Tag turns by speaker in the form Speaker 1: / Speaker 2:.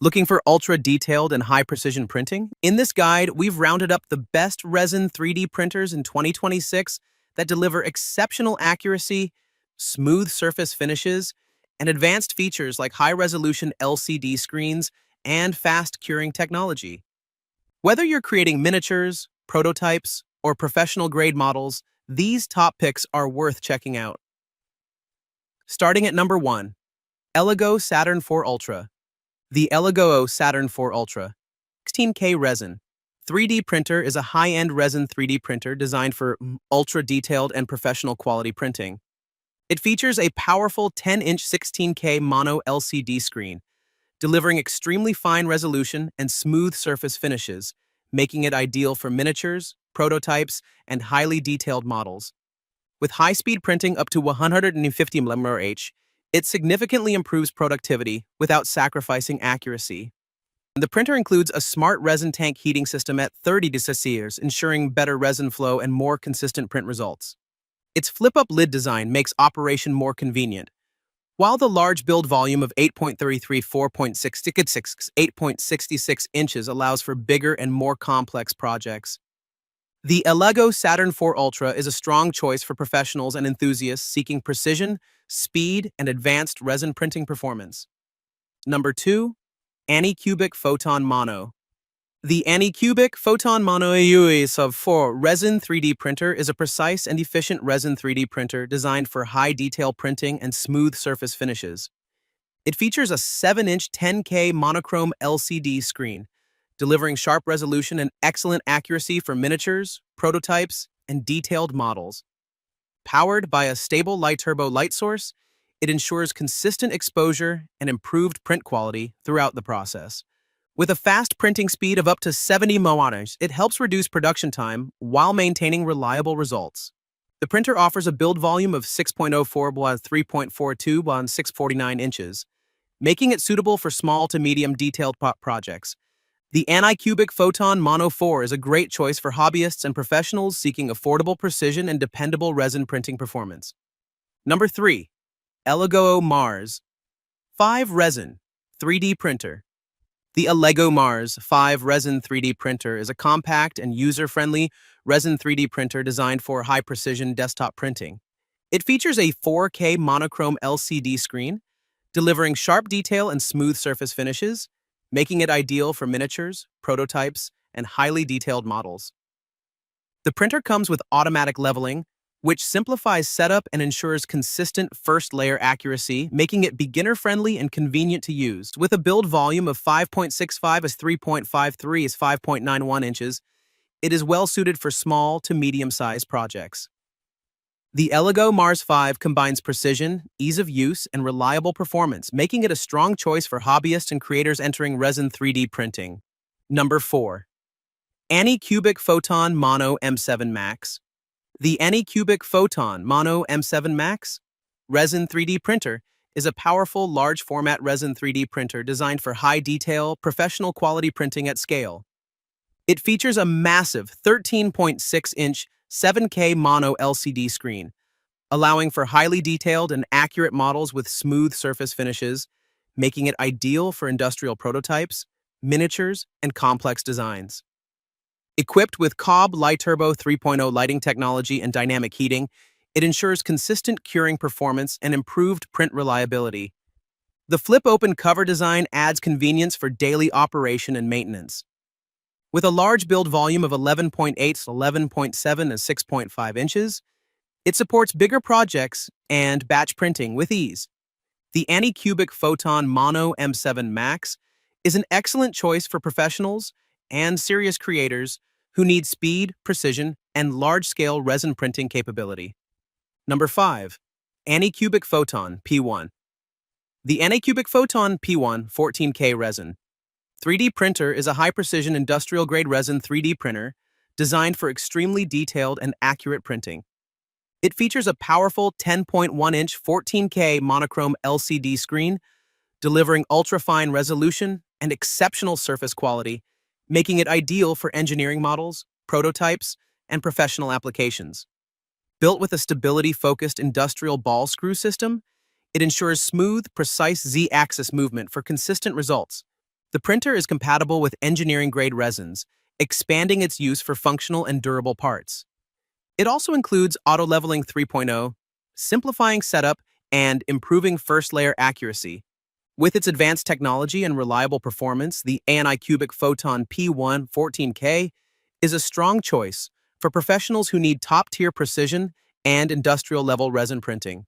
Speaker 1: Looking for ultra-detailed and high-precision printing? In this guide, we've rounded up the best resin 3D printers in 2026 that deliver exceptional accuracy, smooth surface finishes, and advanced features like high-resolution LCD screens and fast curing technology. Whether you're creating miniatures, prototypes, or professional-grade models, these top picks are worth checking out. Starting at number 1, ELEGOO Saturn 4 Ultra. The ELEGOO Saturn 4 Ultra 16K Resin 3D printer is a high-end resin 3D printer designed for ultra-detailed and professional quality printing. It features a powerful 10-inch 16K mono LCD screen, delivering extremely fine resolution and smooth surface finishes, making it ideal for miniatures, prototypes, and highly detailed models. With high-speed printing up to 150 mm/h, it significantly improves productivity without sacrificing accuracy. The printer includes a smart resin tank heating system at 30 degrees Celsius, ensuring better resin flow and more consistent print results. Its flip-up lid design makes operation more convenient, while the large build volume of 8.33 8.66 inches allows for bigger and more complex projects. The ELEGOO Saturn 4 Ultra is a strong choice for professionals and enthusiasts seeking precision, speed, and advanced resin printing performance. Number 2, ANYCUBIC Photon Mono. The ANYCUBIC Photon Mono EUS4 Resin 3D printer is a precise and efficient resin 3D printer designed for high-detail printing and smooth surface finishes. It features a 7-inch 10K monochrome LCD screen, delivering sharp resolution and excellent accuracy for miniatures, prototypes, and detailed models. Powered by a stable light-turbo light source, it ensures consistent exposure and improved print quality throughout the process. With a fast printing speed of up to 70 ms, it helps reduce production time while maintaining reliable results. The printer offers a build volume of 6.04 by 3.42 by 649 inches, making it suitable for small to medium detailed projects. The ANYCUBIC Photon Mono 4 is a great choice for hobbyists and professionals seeking affordable precision and dependable resin printing performance. Number 3, ELEGOO Mars 5 Resin 3D Printer. The ELEGOO Mars 5 Resin 3D Printer is a compact and user-friendly resin 3D printer designed for high-precision desktop printing. It features a 4K monochrome LCD screen, delivering sharp detail and smooth surface finishes, making it ideal for miniatures, prototypes, and highly detailed models. The printer comes with automatic leveling, which simplifies setup and ensures consistent first-layer accuracy, making it beginner-friendly and convenient to use. With a build volume of 5.65 as 3.53 as 5.91 inches, it is well-suited for small to medium-sized projects. The ELEGOO Mars 5 combines precision, ease of use, and reliable performance, making it a strong choice for hobbyists and creators entering resin 3D printing. Number 4, ANYCUBIC Photon Mono M7 Max. The ANYCUBIC Photon Mono M7 Max Resin 3D printer is a powerful, large-format resin 3D printer designed for high-detail, professional quality printing at scale. It features a massive 13.6-inch 7K mono LCD screen, allowing for highly detailed and accurate models with smooth surface finishes, making it ideal for industrial prototypes, miniatures, and complex designs. Equipped with Cobb Light Turbo 3.0 lighting technology and dynamic heating, it ensures consistent curing performance and improved print reliability. The flip-open cover design adds convenience for daily operation and maintenance. With a large build volume of 11.8 to 11.7 and 6.5 inches, it supports bigger projects and batch printing with ease. The ANYCUBIC Photon Mono M7 Max is an excellent choice for professionals and serious creators who need speed, precision, and large-scale resin printing capability. Number 5, ANYCUBIC Photon P1. The ANYCUBIC Photon P1 14K Resin 3D printer is a high-precision industrial-grade resin 3D printer designed for extremely detailed and accurate printing. It features a powerful 10.1-inch 14K monochrome LCD screen, delivering ultra-fine resolution and exceptional surface quality, making it ideal for engineering models, prototypes, and professional applications. Built with a stability-focused industrial ball screw system, it ensures smooth, precise Z-axis movement for consistent results. The printer is compatible with engineering-grade resins, expanding its use for functional and durable parts. It also includes auto-leveling 3.0, simplifying setup, and improving first-layer accuracy. With its advanced technology and reliable performance, the ANYCUBIC Photon P1 14K is a strong choice for professionals who need top-tier precision and industrial-level resin printing.